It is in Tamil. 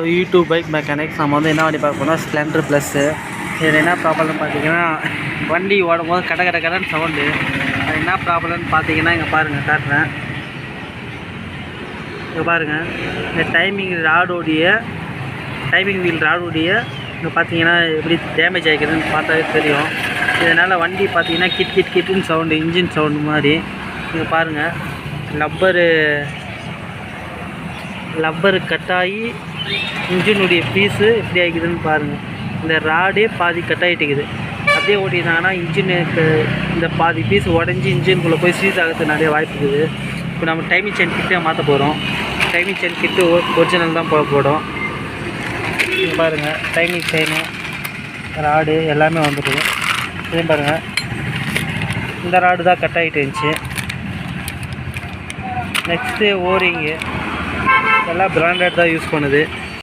யூடியூப் பைக் மெக்கானிக்ஸ் நம்ம வந்து என்ன வண்டி பார்க்க போனால் ஸ்ப்ளெண்டர் ப்ளஸ்ஸு. இதில் என்ன ப்ராப்ளம்னு பார்த்தீங்கன்னா வண்டி ஓடும் போது கடன் சவுண்டு. அது என்ன ப்ராப்ளம்னு பார்த்தீங்கன்னா இங்கே பாருங்கள் காட்டுறேன். இங்கே பாருங்கள், இந்த டைமிங் வீல் ராடோடைய இங்கே பார்த்தீங்கன்னா எப்படி டேமேஜ் ஆகிக்குதுன்னு பார்த்தாவே தெரியும். இதனால் வண்டி பார்த்தீங்கன்னா கிட்டுன்னு சவுண்டு, இன்ஜின் சவுண்டு மாதிரி. இங்கே பாருங்கள், லப்பரு கட்டாகி இன்ஜினுடைய பீஸு எப்படி ஆகிக்குதுன்னு பாருங்கள். இந்த ராடே பாதி கட்டாகிட்டுக்குது. அப்படியே ஓட்டினாங்கன்னா இன்ஜினுக்கு இந்த பாதி பீஸ் உடஞ்சி இன்ஜினுக்குள்ளே போய் சீஸ் ஆகிறதுக்கு நிறைய வாய்ப்பு இருக்குது. இப்போ நம்ம டைமிங் செயின் கிட்டே மாற்ற போகிறோம். டைமிங் செயின் கிட்டு ஒரிஜினல் தான் போடும். இங்கே பாருங்கள், டைமிங் செயினு ராடு எல்லாமே வந்துடுது. இதே பாருங்கள், இந்த ராடு தான் கட் ஆகிட்டு இருந்துச்சு. நெக்ஸ்ட்டு ஓரிங்கு எல்லாம் பிராண்டட் தான் யூஸ் பண்ணுது.